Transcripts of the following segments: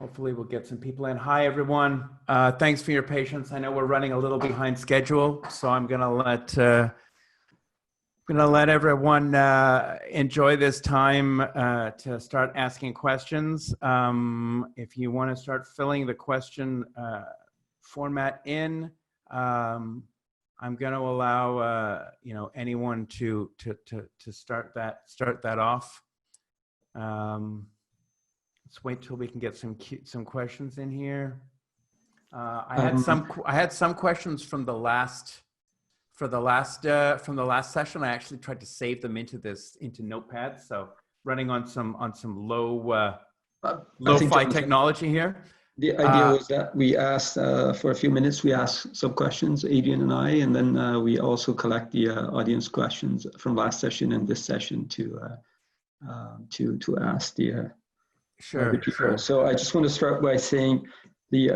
Hopefully we'll get some people in. Hi, everyone. Thanks for your patience. I know we're running a little behind schedule, so I'm gonna let everyone enjoy this time to start asking questions. If you want to start filling the question format in, I'm going to allow anyone to start that off. Let's wait till we can get some questions in here. I had some questions from the last session. I actually tried to save them into Notepad. So running on some lo-fi technology here. The idea was that we asked for a few minutes. We asked some questions, Adrian and I, and then we also collect the audience questions from last session and this session to ask the people. Sure. So I just want to start by saying the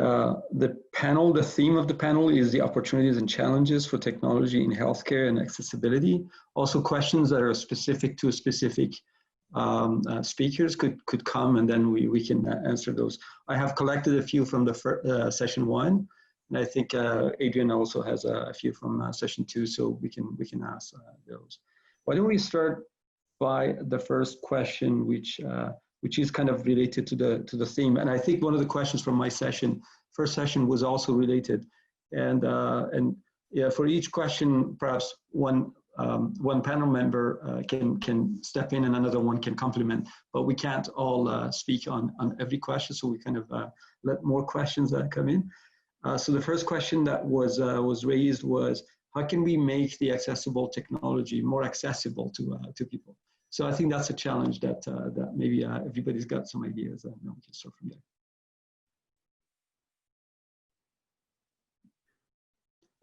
panel, the theme of the panel is the opportunities and challenges for technology in healthcare and accessibility. Also questions that are specific to a specific speakers could come, and then we can answer those. I have collected a few from the session 1, and I think Adrian also has a few from session 2, so we can ask those. Why don't we start by the first question, which is kind of related to the theme. And I think one of the questions from my first session was also related. And yeah, for each question, perhaps one panel member can step in and another one can complement, but we can't all speak on every question. So we kind of let more questions come in. So the first question that was raised was, how can we make the accessible technology more accessible to people? So I think that's a challenge that maybe everybody's got some ideas, and we can start from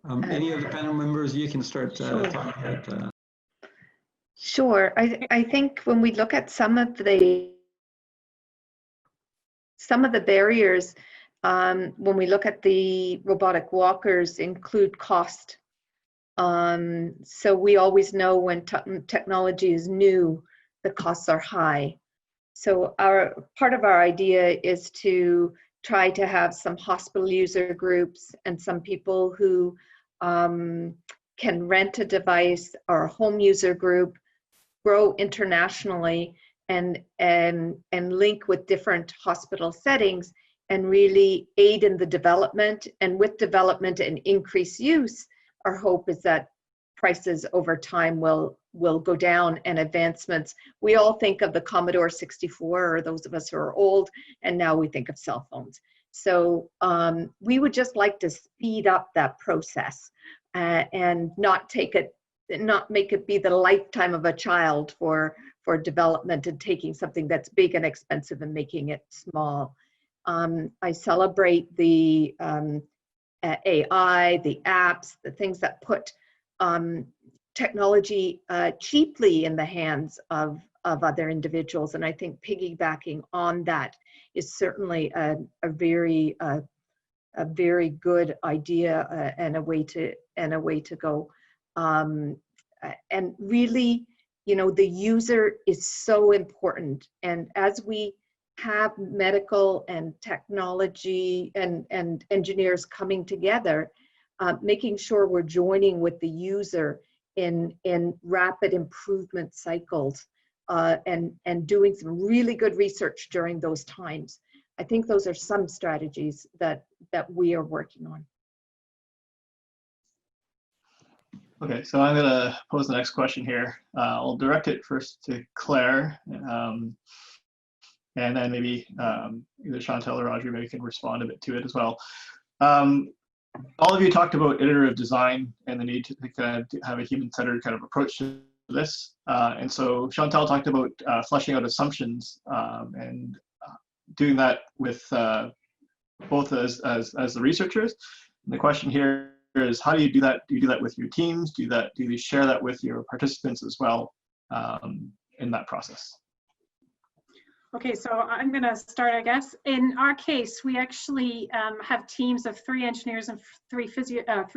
there. Any of the panel members, you can start talking about. Sure. I think when we look at some of the barriers, when we look at the robotic walkers, include cost. So we always know when technology is new, the costs are high. So part of our idea is to try to have some hospital user groups and some people who can rent a device, or a home user group, grow internationally and link with different hospital settings and really aid in the development. And with development and increased use, our hope is that prices over time will go down, and advancements. We all think of the Commodore 64, or those of us who are old, and now we think of cell phones. So we would just like to speed up that process and not make it be the lifetime of a child for development and taking something that's big and expensive and making it small. I celebrate the AI, the apps, the things that put technology cheaply in the hands of other individuals. And I think piggybacking on that is certainly a very good idea and a way to go. And really, the user is so important. And as we have medical and technology and engineers coming together, making sure we're joining with the user in rapid improvement cycles and doing some really good research during those times. I think those are some strategies that we are working on. Okay, so I'm going to pose the next question here. I'll direct it first to Claire, and then maybe either Chantal or Audrey maybe can respond a bit to it as well. All of you talked about iterative design and the need to kind of have a human-centered kind of approach to this. And so Chantal talked about fleshing out assumptions and doing that with both as the researchers. And the question here is, how do you do that? Do you do that with your teams? Do you share that with your participants as well in that process? Okay, so I'm going to start, I guess. In our case, we actually have teams of 3 engineers and 3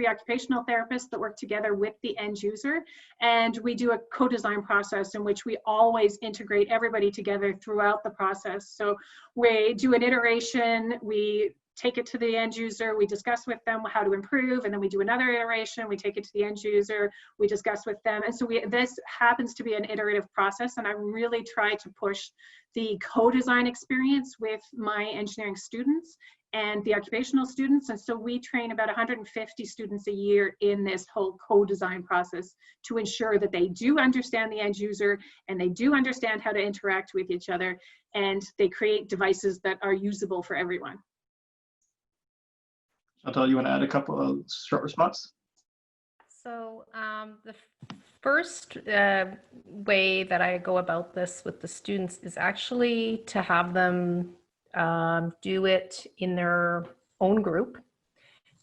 occupational therapists that work together with the end user. And we do a co-design process in which we always integrate everybody together throughout the process. So we do an iteration, we take it to the end user, we discuss with them how to improve, and then we do another iteration, we take it to the end user, we discuss with them. And so this happens to be an iterative process, and I really try to push the co-design experience with my engineering students and the occupational students. And so we train about 150 students a year in this whole co-design process to ensure that they do understand the end user and they do understand how to interact with each other, and they create devices that are usable for everyone. Chantal, you want to add a couple of short response? So the first way that I go about this with the students is actually to have them do it in their own group.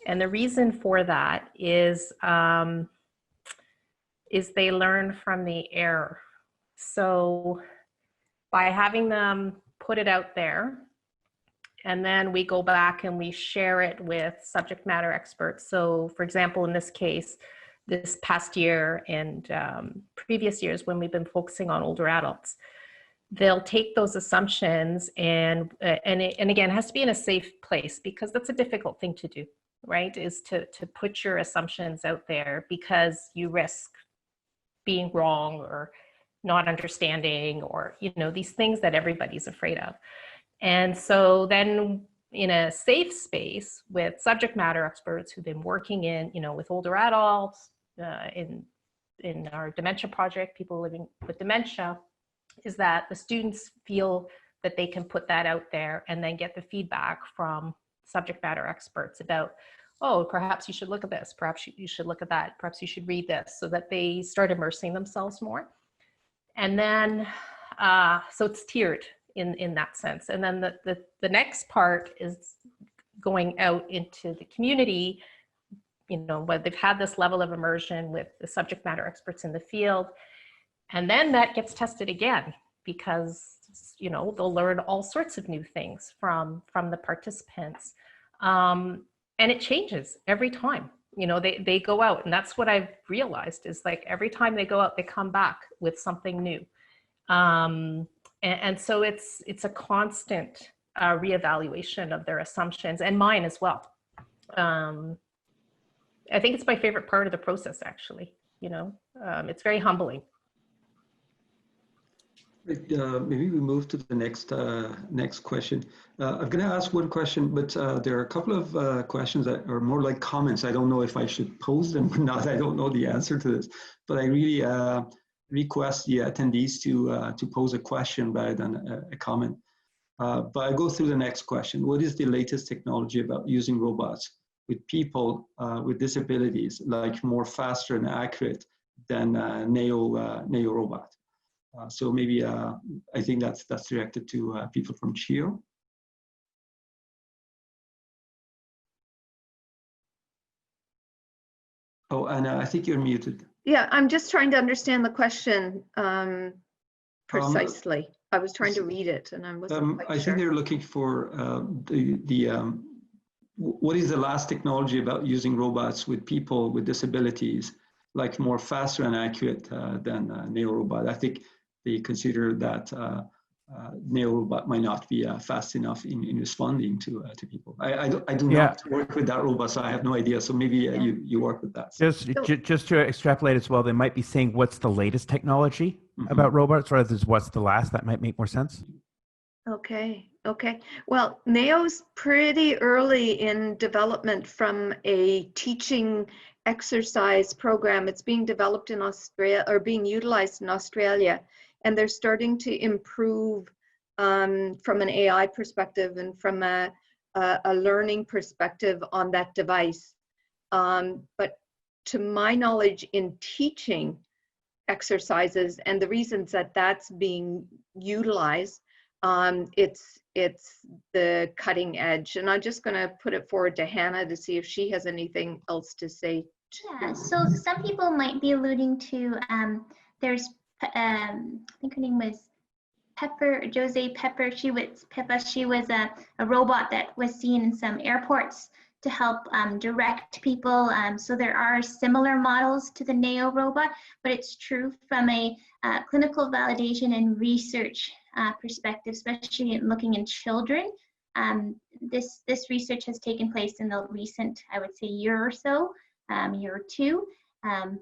And the reason for that is they learn from the error. So by having them put it out there, and then we go back and we share it with subject matter experts. So for example, in this case, this past year and previous years when we've been focusing on older adults, they'll take those assumptions and again, it has to be in a safe place, because that's a difficult thing to do, right? Is to put your assumptions out there, because you risk being wrong or not understanding, or, you know, these things that everybody's afraid of. And so then in a safe space with subject matter experts who've been working in, you know, with older adults, in our dementia project, people living with dementia, is that the students feel that they can put that out there and then get the feedback from subject matter experts about, oh, perhaps you should look at this, perhaps you should look at that, perhaps you should read this, so that they start immersing themselves more. And then, so it's tiered in that sense. And then the next part is going out into the community, you know, where they've had this level of immersion with the subject matter experts in the field. And then that gets tested again, because, you know, they'll learn all sorts of new things from the participants. And it changes every time, you know, they go out, and that's what I've realized is, like, every time they go out, they come back with something new. And so it's a constant reevaluation of their assumptions, and mine as well. I think it's my favorite part of the process, actually. You know, it's very humbling. Maybe we move to the next question. I'm going to ask one question, but there are a couple of questions that are more like comments. I don't know if I should pose them or not. I don't know the answer to this, but I really request the attendees to pose a question rather than a comment. But I go through the next question. What is the latest technology about using robots with people with disabilities, like more faster and accurate than Neo robot? So maybe I think that's directed to people from CHIO. Oh, Anna, I think you're muted. Yeah, I'm just trying to understand the question precisely. I was trying to read it, and I wasn't quite sure. I think they're looking for what is the last technology about using robots with people with disabilities, like more faster and accurate than NeoRobot. I think they consider that NeoRobot might not be fast enough in responding to people. I do not work with that robot, so I have no idea. So maybe you work with that. Just to extrapolate as well, they might be saying what's the latest technology about robots, rather than what's the last. That might make more sense. Okay. Well, Neo's pretty early in development from a teaching exercise program. It's being developed in Australia, or being utilized in Australia, and they're starting to improve from an AI perspective and from a learning perspective on that device. But to my knowledge, in teaching exercises and the reasons that that's being utilized, it's the cutting edge. And I'm just going to put it forward to Hana to see if she has anything else to say. Yeah, so some people might be alluding to, there's, I think her name was Pepper, she was a robot that was seen in some airports to help direct people. So there are similar models to the NEO robot, but it's true from a clinical validation and research perspective, especially in looking in children. This research has taken place in the recent, I would say, year or so, year or two,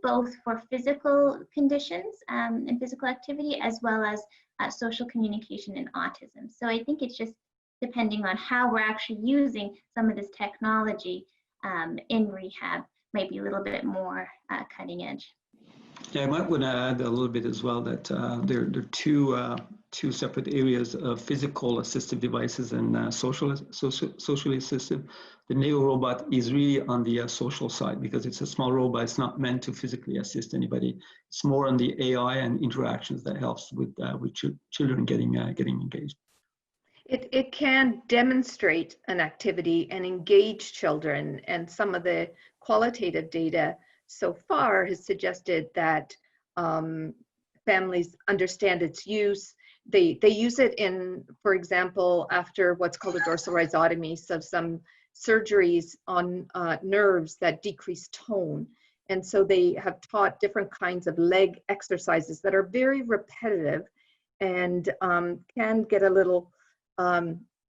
both for physical conditions and physical activity, as well as social communication and autism. So I think it's just depending on how we're actually using some of this technology in rehab, might be a little bit more cutting edge. Yeah, I might want to add a little bit as well that there are two separate areas of physical assistive devices and socially assistive. The NEO robot is really on the social side because it's a small robot. It's not meant to physically assist anybody. It's more on the AI and interactions that helps with children getting engaged. It can demonstrate an activity and engage children, and some of the qualitative data so far has suggested that families understand its use. They use it in, for example, after what's called a dorsal rhizotomy, so some surgeries on nerves that decrease tone. And so they have taught different kinds of leg exercises that are very repetitive and can get a little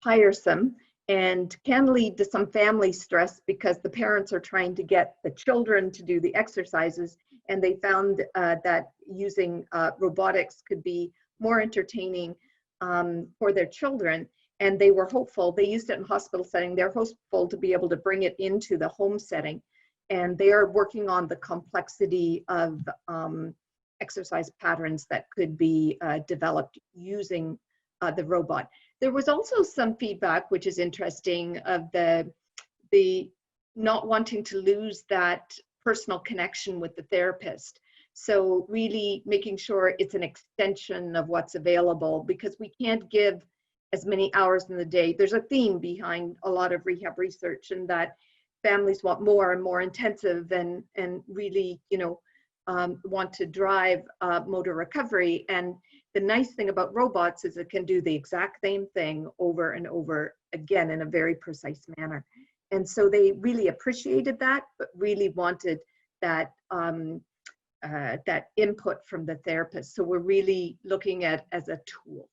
tiresome and can lead to some family stress because the parents are trying to get the children to do the exercises, and they found that using robotics could be more entertaining for their children, and they were hopeful. They used it in hospital setting. They're hopeful to be able to bring it into the home setting, and they are working on the complexity of exercise patterns that could be developed using the robot. There was also some feedback, which is interesting, of the not wanting to lose that personal connection with the therapist. So really making sure it's an extension of what's available, because we can't give as many hours in the day. There's a theme behind a lot of rehab research, and that families want more and more intensive and really, want to drive motor recovery. And the nice thing about robots is it can do the exact same thing over and over again in a very precise manner. And so they really appreciated that, but really wanted that that input from the therapist. So we're really looking at as a tool.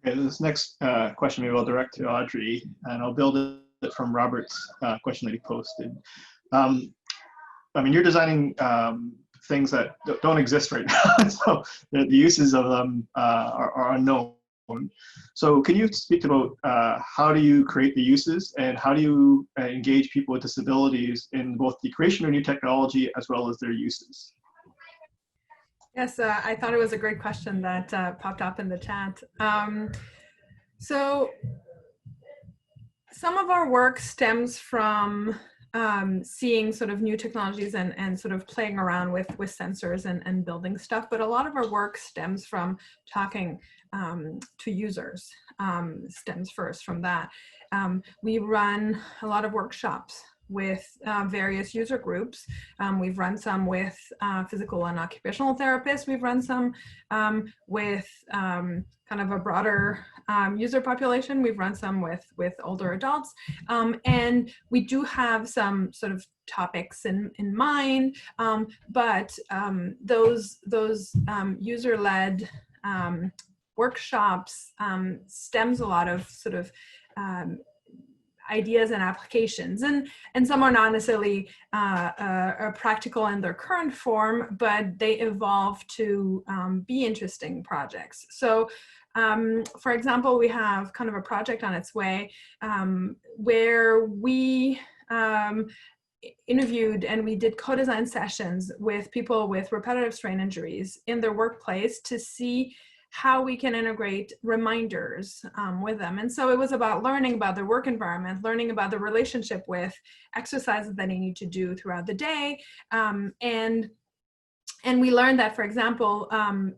Okay, this next question maybe I'll direct to Audrey, and I'll build it from Robert's question that he posted. I mean, you're designing things that don't exist right now, so the uses of them are unknown. So can you speak about how do you create the uses, and how do you engage people with disabilities in both the creation of new technology as well as their uses? Yes, I thought it was a great question that popped up in the chat. So some of our work stems from seeing sort of new technologies and sort of playing around with sensors and building stuff. But a lot of our work stems from talking to users, stems first from that. We run a lot of workshops with various user groups. We've run some with physical and occupational therapists. We've run some with kind of a broader user population. We've run some with older adults. And we do have some sort of topics in mind, but those user-led workshops stems a lot of sort of ideas and applications, and some are not necessarily practical in their current form, but they evolve to be interesting projects. So for example, we have kind of a project on its way where we interviewed and we did co-design sessions with people with repetitive strain injuries in their workplace to see how we can integrate reminders with them. And so it was about learning about their work environment, learning about the relationship with exercises that they need to do throughout the day, and And we learned that, for example,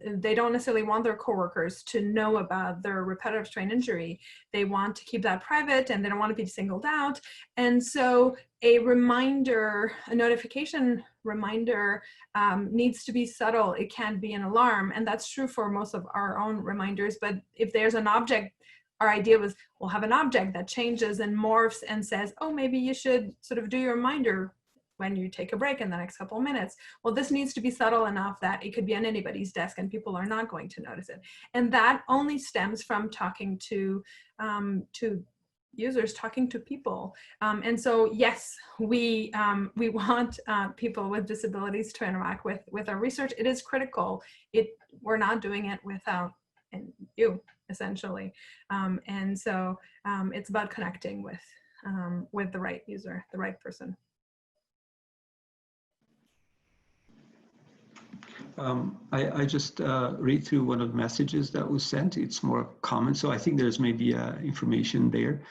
they don't necessarily want their coworkers to know about their repetitive strain injury. They want to keep that private, and they don't want to be singled out. And so a reminder, a notification reminder needs to be subtle. It can't be an alarm. And that's true for most of our own reminders. But if there's an object, our idea was we'll have an object that changes and morphs and says, oh, maybe you should sort of do your reminder when you take a break in the next couple of minutes. Well, this needs to be subtle enough that it could be on anybody's desk and people are not going to notice it. And that only stems from talking to users, talking to people. And so, yes, we want people with disabilities to interact with our research. It is critical. We're not doing it without you, essentially. And so it's about connecting with the right user, the right person. I just read through one of the messages that was sent. It's more common, so I think there's maybe information there.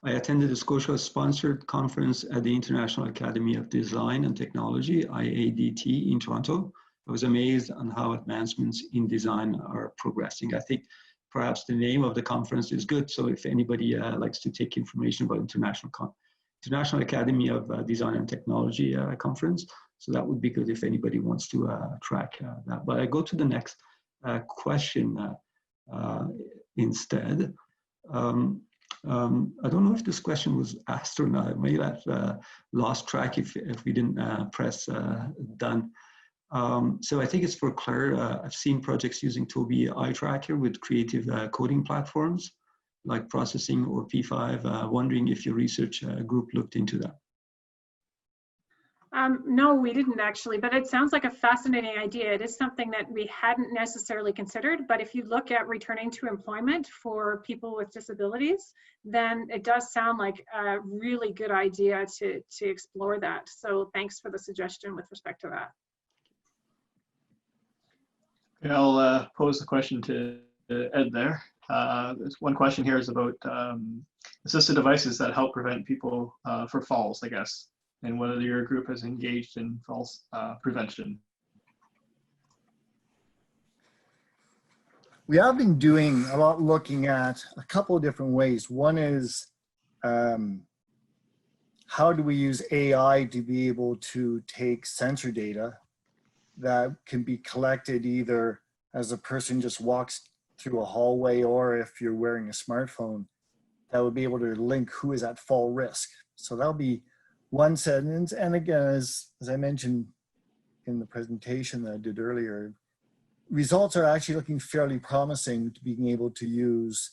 I attended a Scotia-sponsored conference at the International Academy of Design and Technology, IADT, in Toronto. I was amazed on how advancements in design are progressing. I think perhaps the name of the conference is good, so if anybody likes to take information about International Academy of Design and Technology conference, so that would be good if anybody wants to track that. But I go to the next question instead. I don't know if this question was asked or not. I may have lost track if we didn't press done. So I think it's for Claire. I've seen projects using Tobii eye tracker with creative coding platforms like processing or P5. Wondering if your research group looked into that. No, we didn't actually, but it sounds like a fascinating idea. It is something that we hadn't necessarily considered, but if you look at returning to employment for people with disabilities, then it does sound like a really good idea to explore that. So thanks for the suggestion with respect to that. Okay, I'll pose the question to Ed there. There's one question here is about assistive devices that help prevent people for falls, I guess, and whether your group has engaged in falls prevention. We have been doing a lot, looking at a couple of different ways. One is how do we use AI to be able to take sensor data that can be collected either as a person just walks through a hallway, or if you're wearing a smartphone, that would be able to link who is at fall risk. So that'll be one sentence. And again, as I mentioned in the presentation that I did earlier, results are actually looking fairly promising to being able to use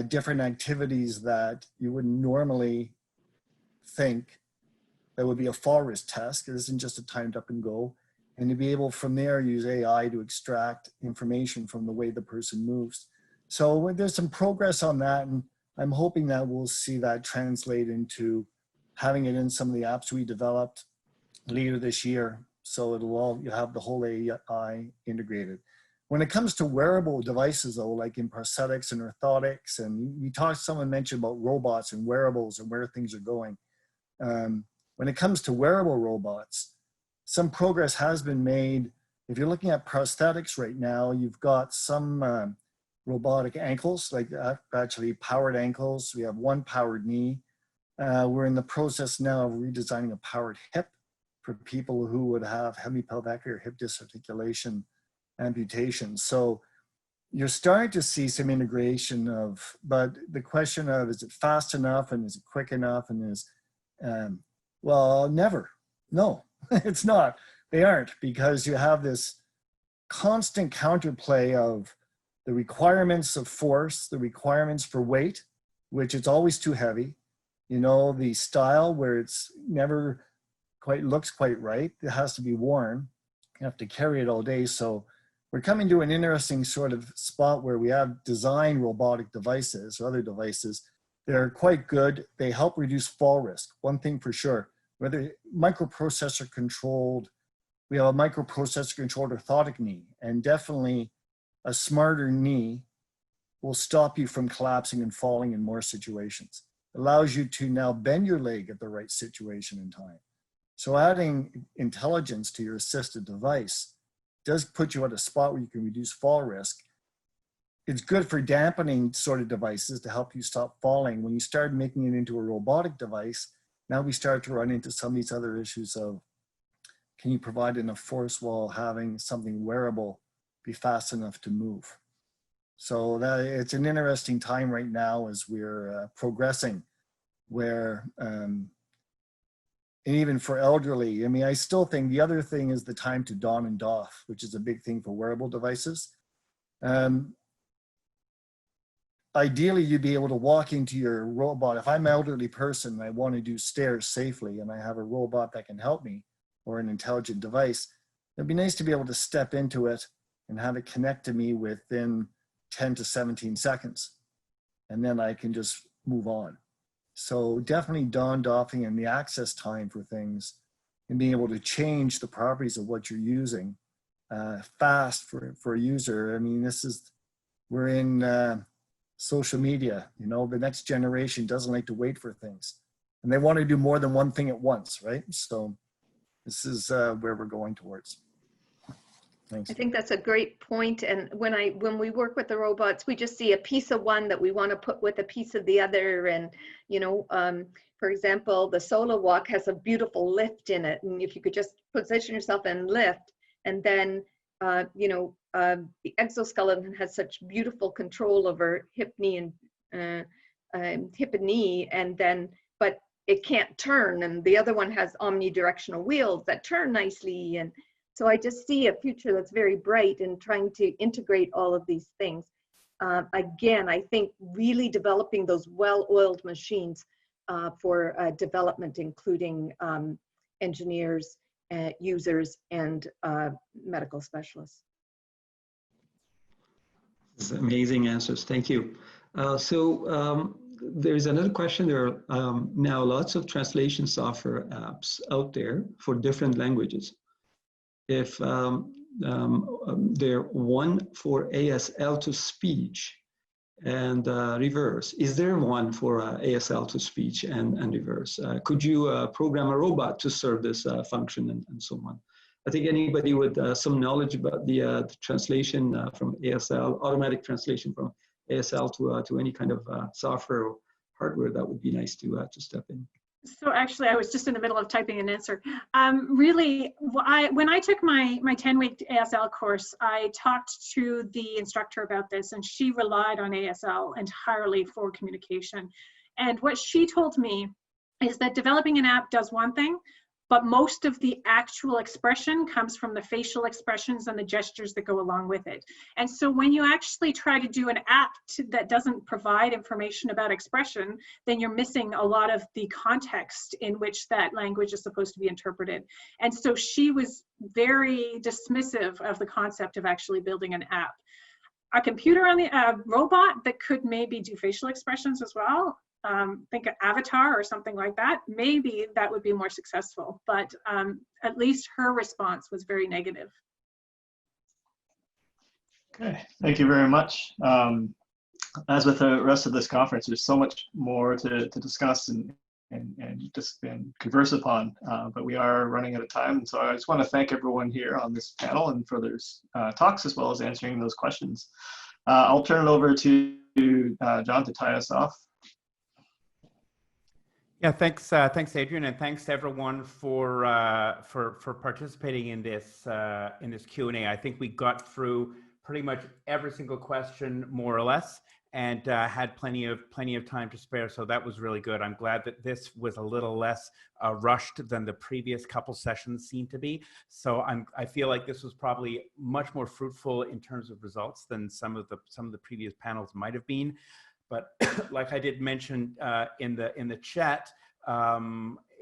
different activities that you wouldn't normally think that would be a fall risk task. It isn't just a timed up and go. And to be able from there use AI to extract information from the way the person moves. So there's some progress on that, and I'm hoping that we'll see that translate into having it in some of the apps we developed later this year. So you'll have the whole AI integrated. When it comes to wearable devices though, like in prosthetics and orthotics, and someone mentioned about robots and wearables and where things are going. When it comes to wearable robots, some progress has been made. If you're looking at prosthetics right now, you've got some robotic ankles, like actually powered ankles. We have one powered knee. We're in the process now of redesigning a powered hip for people who would have hemipelvic or hip disarticulation amputations. So you're starting to see some integration of, but the question of, is it fast enough and is it quick enough, and well, never. No, it's not. They aren't, because you have this constant counterplay of the requirements of force, the requirements for weight, which it's always too heavy. You know, the style where it's never quite looks quite right. It has to be worn. You have to carry it all day. So we're coming to an interesting sort of spot where we have design robotic devices or other devices. They're quite good. They help reduce fall risk. One thing for sure, whether microprocessor controlled, we have a microprocessor controlled orthotic knee, and definitely a smarter knee will stop you from collapsing and falling in more situations. Allows you to now bend your leg at the right situation and time. So adding intelligence to your assisted device does put you at a spot where you can reduce fall risk. It's good for dampening sort of devices to help you stop falling. When you start making it into a robotic device, now we start to run into some of these other issues of, can you provide enough force while having something wearable be fast enough to move? So that, it's an interesting time right now as we're progressing, where, and even for elderly, I mean, I still think the other thing is the time to don and doff, which is a big thing for wearable devices. Ideally, you'd be able to walk into your robot. If I'm an elderly person and I want to do stairs safely and I have a robot that can help me, or an intelligent device, it'd be nice to be able to step into it and have it connect to me within 10 to 17 seconds. And then I can just move on. So definitely don, doffing, and the access time for things, and being able to change the properties of what you're using fast for a user. I mean, we're in social media, you know, the next generation doesn't like to wait for things, and they want to do more than one thing at once, right? So this is where we're going towards. Thanks. I think that's a great point. And when we work with the robots, we just see a piece of one that we want to put with a piece of the other. And, you know, for example, the solo walk has a beautiful lift in it. And if you could just position yourself and lift, and then, you know, the exoskeleton has such beautiful control over hip, knee, and hip and knee, and then, but it can't turn. And the other one has omnidirectional wheels that turn nicely. And so I just see a future that's very bright in trying to integrate all of these things. Again, I think really developing those well-oiled machines for development, including engineers, users, and medical specialists. This is amazing answers. Thank you. There's another question. There are now lots of translation software apps out there for different languages. If they're one for ASL to speech and reverse, is there one for ASL to speech and reverse? Could you program a robot to serve this function and so on? I think anybody with some knowledge about the translation from ASL, automatic translation from ASL to any kind of software or hardware, that would be nice to step in. So actually, I was just in the middle of typing an answer. Really, when I took my 10-week ASL course, I talked to the instructor about this, and she relied on ASL entirely for communication. And what she told me is that developing an app does one thing, but most of the actual expression comes from the facial expressions and the gestures that go along with it. And so when you actually try to do an app that doesn't provide information about expression, then you're missing a lot of the context in which that language is supposed to be interpreted. And so she was very dismissive of the concept of actually building an app. A computer on the robot that could maybe do facial expressions as well, think an avatar or something like that, maybe that would be more successful, but at least her response was very negative. Okay, thank you very much. As with the rest of this conference, there's so much more to discuss and converse upon, but we are running out of time. So I just want to thank everyone here on this panel and for their talks, as well as answering those questions. I'll turn it over to John to tie us off. Yeah, thanks, Adrian, and thanks to everyone for participating in this Q&A. I think we got through pretty much every single question, more or less, and had plenty of time to spare. So that was really good. I'm glad that this was a little less rushed than the previous couple sessions seemed to be. So I feel like this was probably much more fruitful in terms of results than some of the previous panels might have been. But like I did mention in the chat,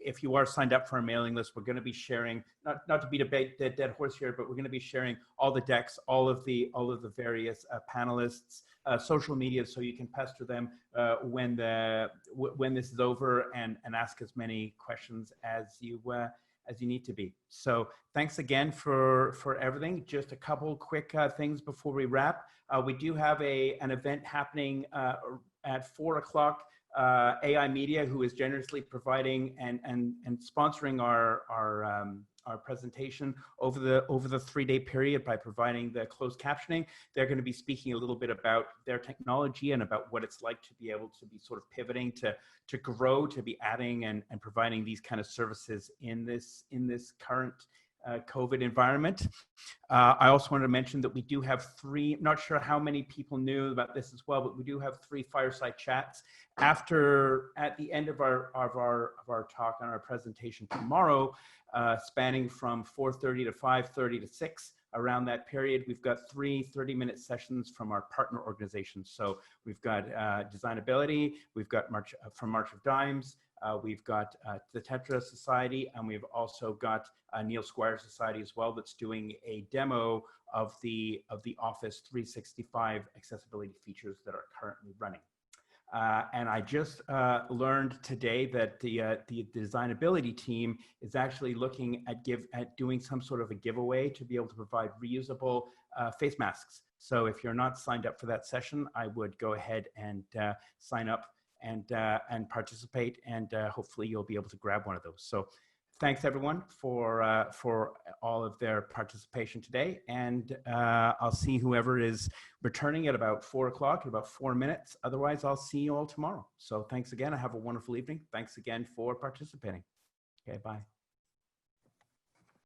if you are signed up for our mailing list, we're going to be sharing, not to beat a dead horse here, but we're going to be sharing all the decks, all of the various panelists, social media, so you can pester them when this is over and ask as many questions as you need to be. So thanks again for everything. Just a couple quick things before we wrap. We do have an event happening at 4 o'clock. AI Media, who is generously providing and sponsoring our our presentation over the 3-day period by providing the closed captioning. They're going to be speaking a little bit about their technology and about what it's like to be able to be sort of pivoting to grow, to be adding and providing these kind of services in this current COVID environment. I also wanted to mention that we do have 3, I'm not sure how many people knew about this as well, but we do have 3 fireside chats at the end of our talk on our presentation tomorrow, spanning from 4:30 to 5:30 to 6. Around that period, we've got 3 30-minute sessions from our partner organizations. So we've got Designability, we've got March of Dimes, we've got the Tetra Society, and we've also got Neil Squire Society as well, that's doing a demo of the Office 365 accessibility features that are currently running. And I just learned today that the Designability team is actually looking at doing some sort of a giveaway to be able to provide reusable face masks. So if you're not signed up for that session, I would go ahead and sign up and participate, and hopefully you'll be able to grab one of those. So thanks everyone for all of their participation today, and I'll see whoever is returning at about 4 o'clock in about 4 minutes. Otherwise, I'll see you all tomorrow. So thanks again. Have a wonderful evening. Thanks again for participating. Okay, bye.